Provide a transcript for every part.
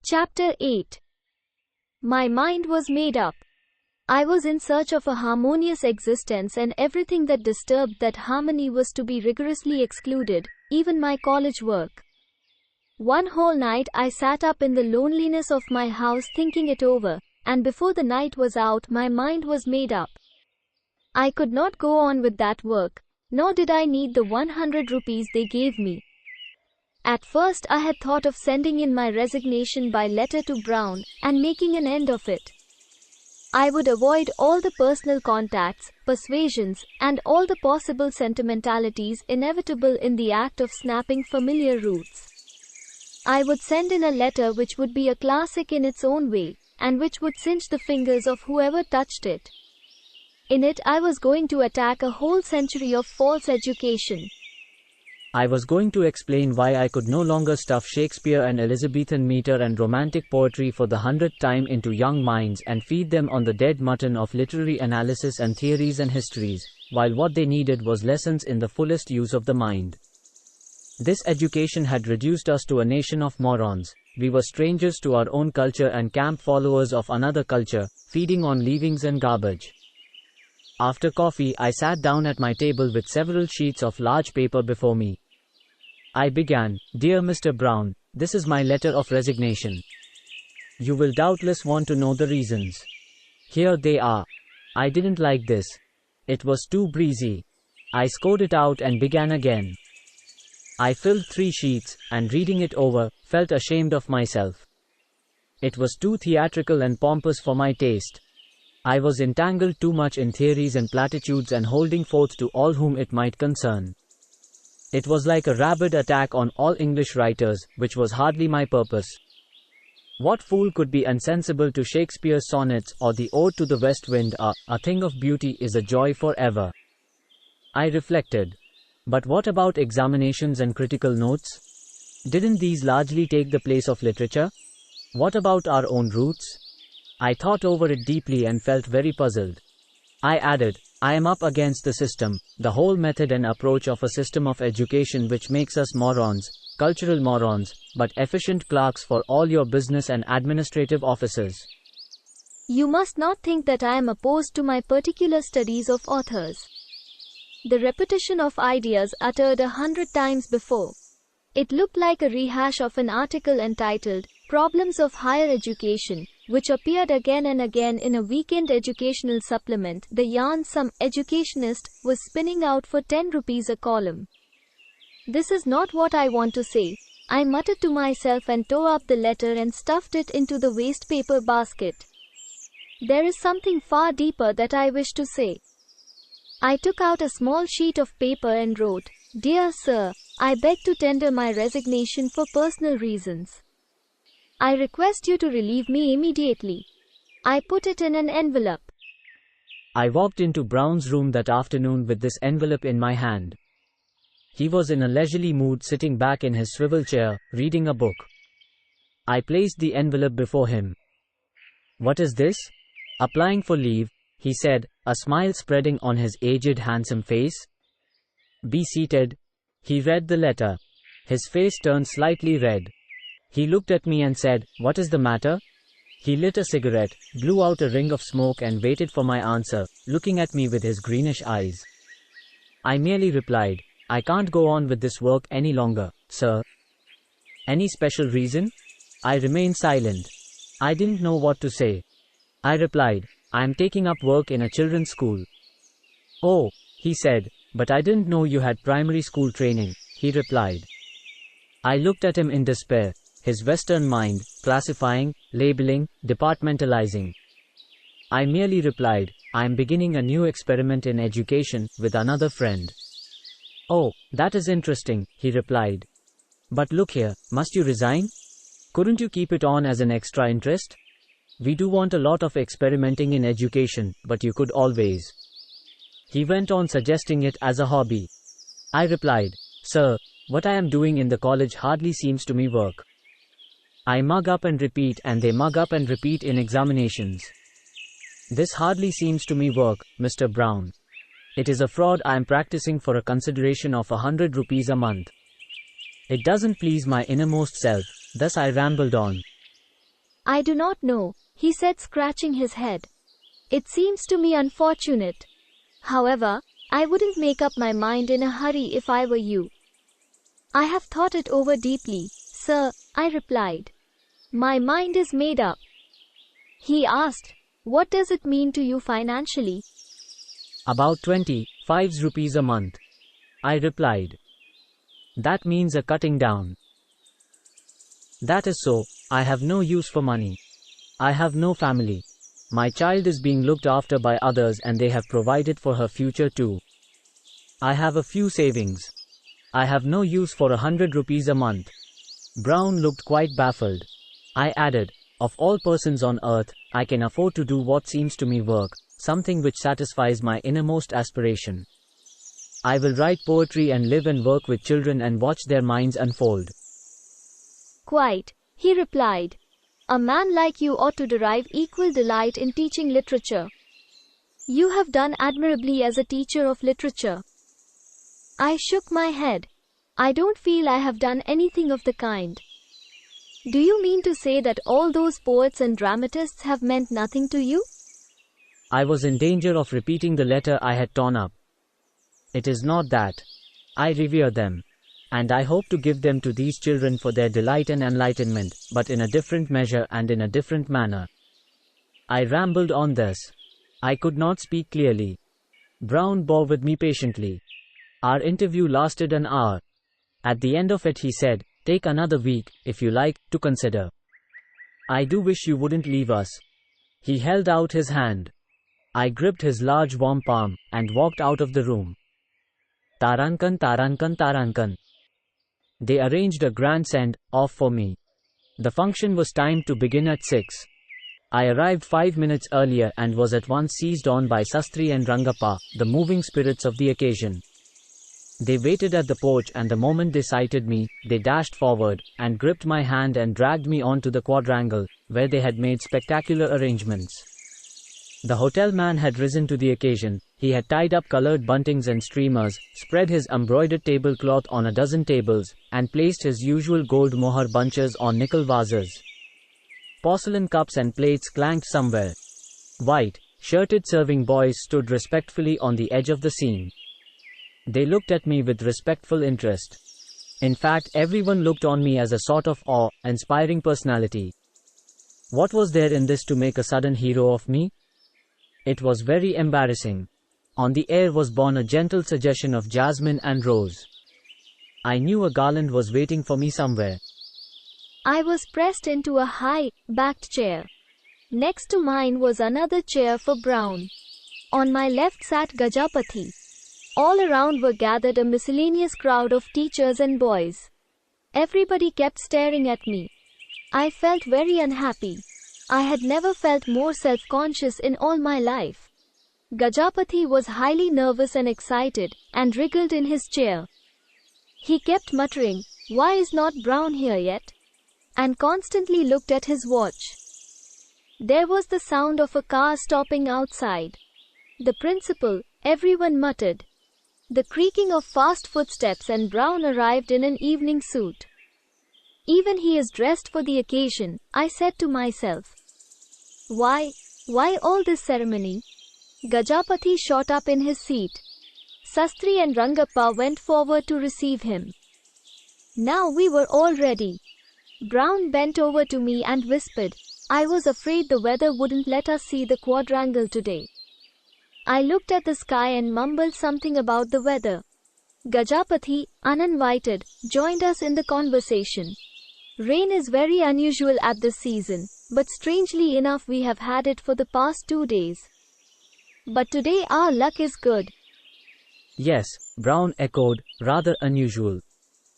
Chapter 8. My mind was made up. I was in search of a harmonious existence, and everything that disturbed that harmony was to be rigorously excluded, even my college work. One whole night I sat up in the loneliness of my house thinking it over, and before the night was out my mind was made up. I could not go on with that work, nor did I need the 100 rupees they gave me. At first I had thought of sending in my resignation by letter to Brown, and making an end of it. I would avoid all the personal contacts, persuasions, and all the possible sentimentalities inevitable in the act of snapping familiar roots. I would send in a letter which would be a classic in its own way, and which would singe the fingers of whoever touched it. In it I was going to attack a whole century of false education. I was going to explain why I could no longer stuff Shakespeare and Elizabethan meter and romantic poetry for the 100th time into young minds and feed them on the dead mutton of literary analysis and theories and histories, while what they needed was lessons in the fullest use of the mind. This education had reduced us to a nation of morons. We were strangers to our own culture and camp followers of another culture, feeding on leavings and garbage. After coffee, I sat down at my table with several sheets of large paper before me. I began, "Dear Mr. Brown, this is my letter of resignation. You will doubtless want to know the reasons. Here they are. I didn't like this. It was too breezy." I scored it out and began again. I filled 3 sheets, and reading it over, felt ashamed of myself. It was too theatrical and pompous for my taste. I was entangled too much in theories and platitudes and holding forth to all whom it might concern. It was like a rabid attack on all English writers, which was hardly my purpose. What fool could be insensible to Shakespeare's sonnets or the Ode to the West Wind? A thing of beauty is a joy forever. I reflected. But what about examinations and critical notes? Didn't these largely take the place of literature? What about our own roots? I thought over it deeply and felt very puzzled. I added, I am up against the system, the whole method and approach of a system of education which makes us morons, cultural morons, but efficient clerks for all your business and administrative offices. You must not think that I am opposed to my particular studies of authors. The repetition of ideas uttered 100 times before. It looked like a rehash of an article entitled, Problems of Higher Education, which appeared again and again in a weekend educational supplement, the yarn some educationist was spinning out for 10 rupees a column. This is not what I want to say, I muttered to myself and tore up the letter and stuffed it into the waste paper basket. There is something far deeper that I wish to say. I took out a small sheet of paper and wrote, "Dear Sir, I beg to tender my resignation for personal reasons. I request you to relieve me immediately." I put it in an envelope. I walked into Brown's room that afternoon with this envelope in my hand. He was in a leisurely mood sitting back in his swivel chair, reading a book. I placed the envelope before him. "What is this?" "Applying for leave," he said, a smile spreading on his aged handsome face. "Be seated." He read the letter. His face turned slightly red. He looked at me and said, "What is the matter?" He lit a cigarette, blew out a ring of smoke and waited for my answer, looking at me with his greenish eyes. I merely replied, "I can't go on with this work any longer, sir." "Any special reason?" I remained silent. I didn't know what to say. I replied, "I am taking up work in a children's school." "Oh," he said, "but I didn't know you had primary school training," he replied. I looked at him in despair. His Western mind, classifying, labeling, departmentalizing. I merely replied, "I am beginning a new experiment in education, with another friend." "Oh, that is interesting," he replied. "But look here, must you resign? Couldn't you keep it on as an extra interest? We do want a lot of experimenting in education, but you could always." He went on suggesting it as a hobby. I replied, "Sir, what I am doing in the college hardly seems to me work. I mug up and repeat and they mug up and repeat in examinations. This hardly seems to me work, Mr. Brown. It is a fraud I am practicing for a consideration of 100 rupees a month. It doesn't please my innermost self." Thus I rambled on. I do not know, he said, scratching his head. It seems to me unfortunate. However, I wouldn't make up my mind in a hurry if I were you. I have thought it over deeply, sir, I replied. My mind is made up. He asked, what does it mean to you financially? About 25 rupees a month, I replied. That means a cutting down. That is so, I have no use for money. I have no family. My child is being looked after by others and they have provided for her future too. I have a few savings. I have no use for 100 rupees a month. Brown looked quite baffled. I added, of all persons on earth, I can afford to do what seems to me work, something which satisfies my innermost aspiration. I will write poetry and live and work with children and watch their minds unfold. Quite, he replied. A man like you ought to derive equal delight in teaching literature. You have done admirably as a teacher of literature. I shook my head. I don't feel I have done anything of the kind. Do you mean to say that all those poets and dramatists have meant nothing to you? I was in danger of repeating the letter I had torn up. It is not that. I revere them. And I hope to give them to these children for their delight and enlightenment, but in a different measure and in a different manner. I rambled on thus. I could not speak clearly. Brown bore with me patiently. Our interview lasted an hour. At the end of it he said, take another week, if you like, to consider. I do wish you wouldn't leave us. He held out his hand. I gripped his large warm palm, and walked out of the room. Tarankan, Tarankan, Tarankan. They arranged a grand send-off for me. The function was timed to begin at 6. I arrived 5 minutes earlier and was at once seized on by Sastri and Rangappa, the moving spirits of the occasion. They waited at the porch and the moment they sighted me, they dashed forward, and gripped my hand and dragged me on to the quadrangle, where they had made spectacular arrangements. The hotel man had risen to the occasion. He had tied up colored buntings and streamers, spread his embroidered tablecloth on a dozen tables, and placed his usual gold mohar bunches on nickel vases. Porcelain cups and plates clanked somewhere. White, shirted serving boys stood respectfully on the edge of the scene. They looked at me with respectful interest. In fact, everyone looked on me as a sort of awe-inspiring personality. What was there in this to make a sudden hero of me? It was very embarrassing. On the air was borne a gentle suggestion of jasmine and rose. I knew a garland was waiting for me somewhere. I was pressed into a high-backed chair. Next to mine was another chair for Brown. On my left sat Gajapati. All around were gathered a miscellaneous crowd of teachers and boys. Everybody kept staring at me. I felt very unhappy. I had never felt more self-conscious in all my life. Gajapati was highly nervous and excited, and wriggled in his chair. He kept muttering, "Why is not Brown here yet?" and constantly looked at his watch. There was the sound of a car stopping outside. The principal, everyone muttered. The creaking of fast footsteps, and Brown arrived in an evening suit. Even he is dressed for the occasion, I said to myself. Why all this ceremony? Gajapati shot up in his seat. Sastri and Rangappa went forward to receive him. Now we were all ready. Brown bent over to me and whispered, I was afraid the weather wouldn't let us see the quadrangle today. I looked at the sky and mumbled something about the weather. Gajapati, uninvited, joined us in the conversation. Rain is very unusual at this season, but strangely enough we have had it for the past 2 days. But today our luck is good. Yes, Brown echoed, rather unusual.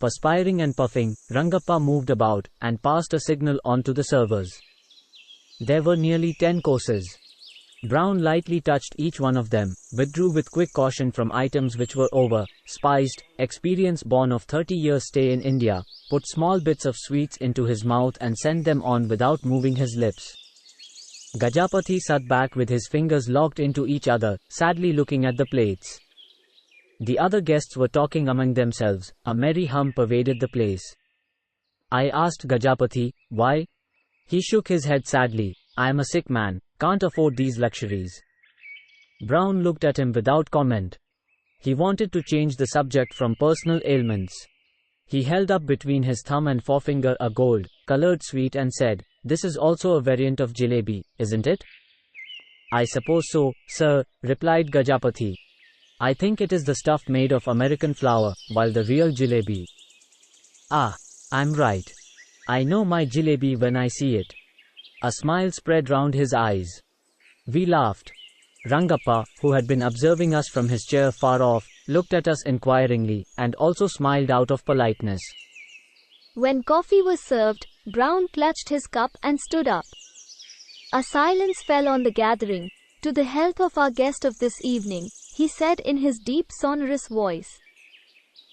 Perspiring and puffing, Rangappa moved about, and passed a signal on to the servers. There were nearly 10 courses. Brown lightly touched each one of them, withdrew with quick caution from items which were over, spiced, experience born of 30 years' stay in India, put small bits of sweets into his mouth and sent them on without moving his lips. Gajapati sat back with his fingers locked into each other, sadly looking at the plates. The other guests were talking among themselves. A merry hum pervaded the place. I asked Gajapati, why? He shook his head sadly. I am a sick man, can't afford these luxuries. Brown looked at him without comment. He wanted to change the subject from personal ailments. He held up between his thumb and forefinger a gold-colored sweet and said, "This is also a variant of jalebi, isn't it?" "I suppose so, sir," replied Gajapati. "I think it is the stuff made of American flour, while the real jalebi." "Ah, I'm right. I know my jalebi when I see it." A smile spread round his eyes. We laughed. Rangappa, who had been observing us from his chair far off, looked at us inquiringly, and also smiled out of politeness. When coffee was served, Brown clutched his cup and stood up. A silence fell on the gathering. "To the health of our guest of this evening," he said in his deep sonorous voice.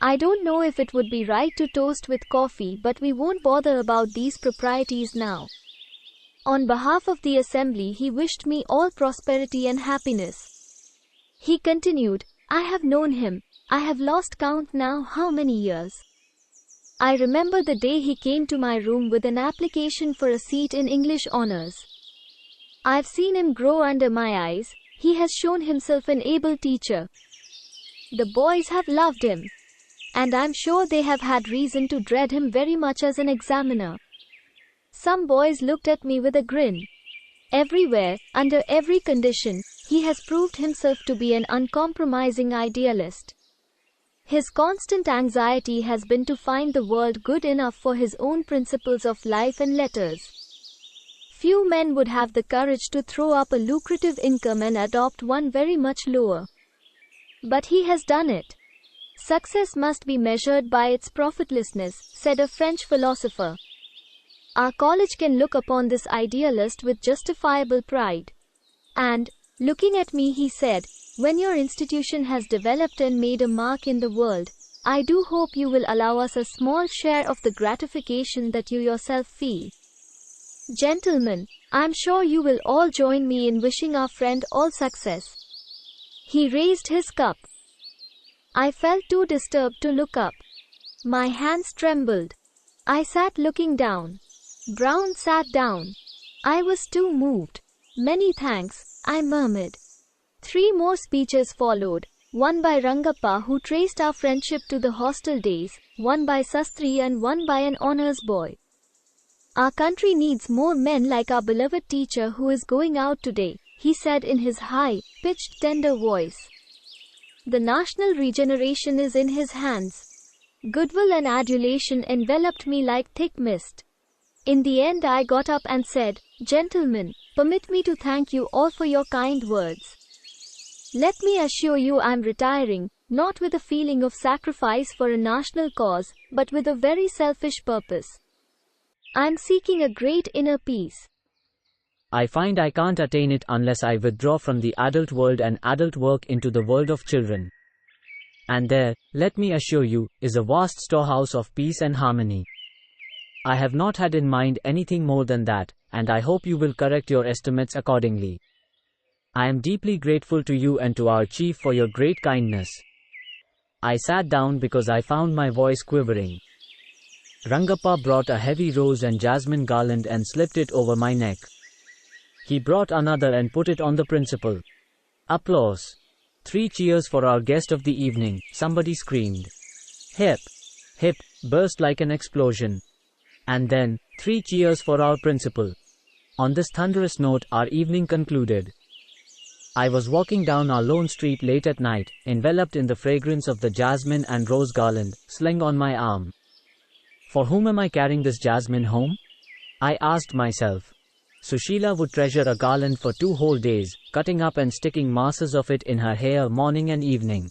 "I don't know if it would be right to toast with coffee, but we won't bother about these proprieties now. On behalf of the assembly, he wished me all prosperity and happiness." He continued, "I have known him. I have lost count now how many years. I remember the day he came to my room with an application for a seat in English honors. I've seen him grow under my eyes. He has shown himself an able teacher. The boys have loved him. And I'm sure they have had reason to dread him very much as an examiner. Some boys looked at me with a grin. Everywhere, under every condition, he has proved himself to be an uncompromising idealist. His constant anxiety has been to find the world good enough for his own principles of life and letters. Few men would have the courage to throw up a lucrative income and adopt one very much lower. But he has done it. Success must be measured by its profitlessness," said a French philosopher. Our college can look upon this idealist with justifiable pride. And, looking at me, he said, "When your institution has developed and made a mark in the world, I do hope you will allow us a small share of the gratification that you yourself feel. Gentlemen, I am sure you will all join me in wishing our friend all success." He raised his cup. I felt too disturbed to look up. My hands trembled. I sat looking down. Brown sat down. I was too moved. "Many thanks," I murmured. 3 more speeches followed, one by Rangappa, who traced our friendship to the hostel days, one by Sastri, and one by an honors boy. "Our country needs more men like our beloved teacher who is going out today," he said in his high-pitched tender voice. "The national regeneration is in his hands." Goodwill and adulation enveloped me like thick mist. In the end I got up and said, "Gentlemen, permit me to thank you all for your kind words. Let me assure you I am retiring, not with a feeling of sacrifice for a national cause, but with a very selfish purpose. I am seeking a great inner peace. I find I can't attain it unless I withdraw from the adult world and adult work into the world of children. And there, let me assure you, is a vast storehouse of peace and harmony. I have not had in mind anything more than that, and I hope you will correct your estimates accordingly. I am deeply grateful to you and to our chief for your great kindness." I sat down because I found my voice quivering. Rangappa brought a heavy rose and jasmine garland and slipped it over my neck. He brought another and put it on the principal. Applause. 3 cheers for our guest of the evening, somebody screamed. Hip, hip, burst like an explosion. And then, 3 cheers for our principal. On this thunderous note, our evening concluded. I was walking down our lone street late at night, enveloped in the fragrance of the jasmine and rose garland, slung on my arm. For whom am I carrying this jasmine home? I asked myself. Sushila would treasure a garland for 2 whole days, cutting up and sticking masses of it in her hair morning and evening.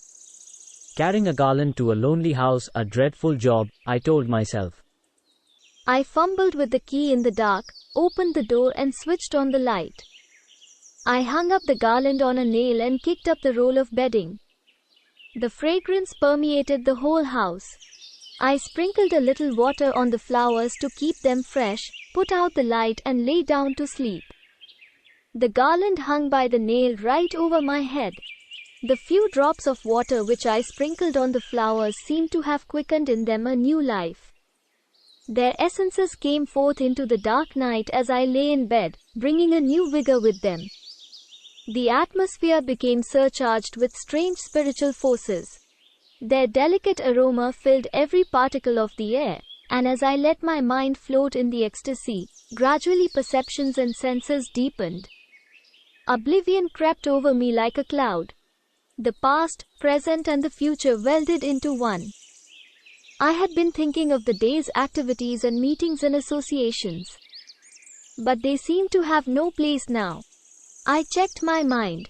Carrying a garland to a lonely house, a dreadful job, I told myself. I fumbled with the key in the dark, opened the door and switched on the light. I hung up the garland on a nail and kicked up the roll of bedding. The fragrance permeated the whole house. I sprinkled a little water on the flowers to keep them fresh, put out the light and lay down to sleep. The garland hung by the nail right over my head. The few drops of water which I sprinkled on the flowers seemed to have quickened in them a new life. Their essences came forth into the dark night as I lay in bed, bringing a new vigor with them. The atmosphere became surcharged with strange spiritual forces. Their delicate aroma filled every particle of the air, and as I let my mind float in the ecstasy, gradually perceptions and senses deepened. Oblivion crept over me like a cloud. The past, present, and the future welded into one. I had been thinking of the day's activities and meetings and associations. But they seemed to have no place now. I checked my mind.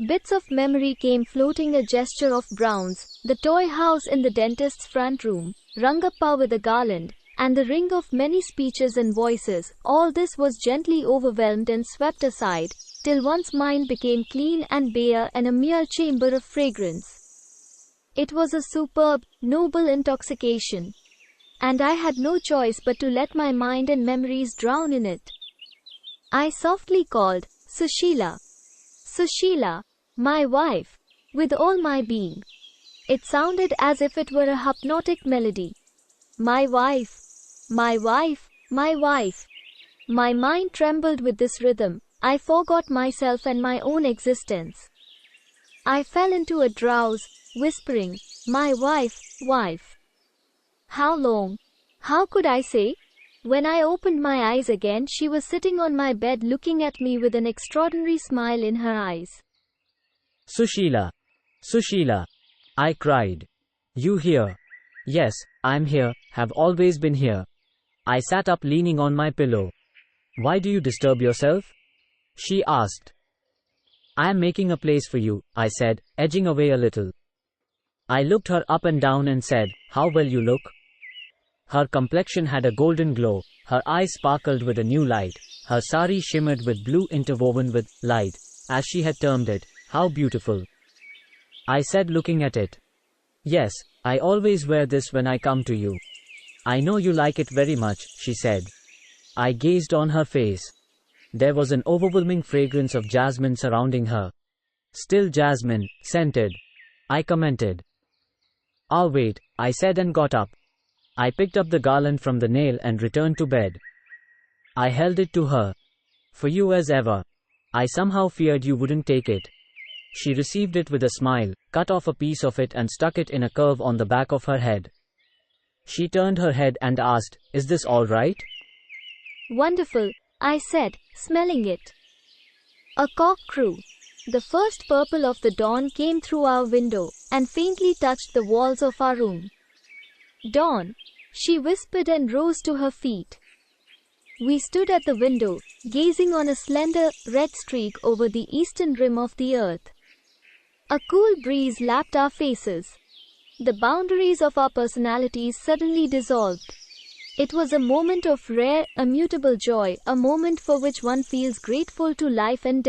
Bits of memory came floating, a gesture of Brown's, the toy house in the dentist's front room, Rangappa with a garland, and the ring of many speeches and voices. All this was gently overwhelmed and swept aside, till one's mind became clean and bare and a mere chamber of fragrance. It was a superb, noble intoxication, and I had no choice but to let my mind and memories drown in it. I softly called, Sushila. Sushila, my wife, with all my being. It sounded as if it were a hypnotic melody. My wife, my wife, my wife. My mind trembled with this rhythm. I forgot myself and my own existence. I fell into a drowse, whispering, my wife, wife. How long? How could I say? When I opened my eyes again, she was sitting on my bed looking at me with an extraordinary smile in her eyes. Sushila. Sushila. I cried. You here? Yes, I'm here, have always been here. I sat up leaning on my pillow. Why do you disturb yourself? She asked. I am making a place for you, I said, edging away a little. I looked her up and down and said, how well you look. Her complexion had a golden glow, her eyes sparkled with a new light, her sari shimmered with blue interwoven with light, as she had termed it. How beautiful. I said, looking at it. Yes, I always wear this when I come to you. I know you like it very much, she said. I gazed on her face. There was an overwhelming fragrance of jasmine surrounding her. Still jasmine, scented. I commented. I'll wait, I said and got up. I picked up the garland from the nail and returned to bed. I held it to her. For you as ever. I somehow feared you wouldn't take it. She received it with a smile, cut off a piece of it and stuck it in a curve on the back of her head. She turned her head and asked, is this all right? Wonderful, I said, smelling it. A cock crew. The first purple of the dawn came through our window and faintly touched the walls of our room. Dawn, she whispered and rose to her feet. We stood at the window, gazing on a slender, red streak over the eastern rim of the earth. A cool breeze lapped our faces. The boundaries of our personalities suddenly dissolved. It was a moment of rare, immutable joy, a moment for which one feels grateful to life and death.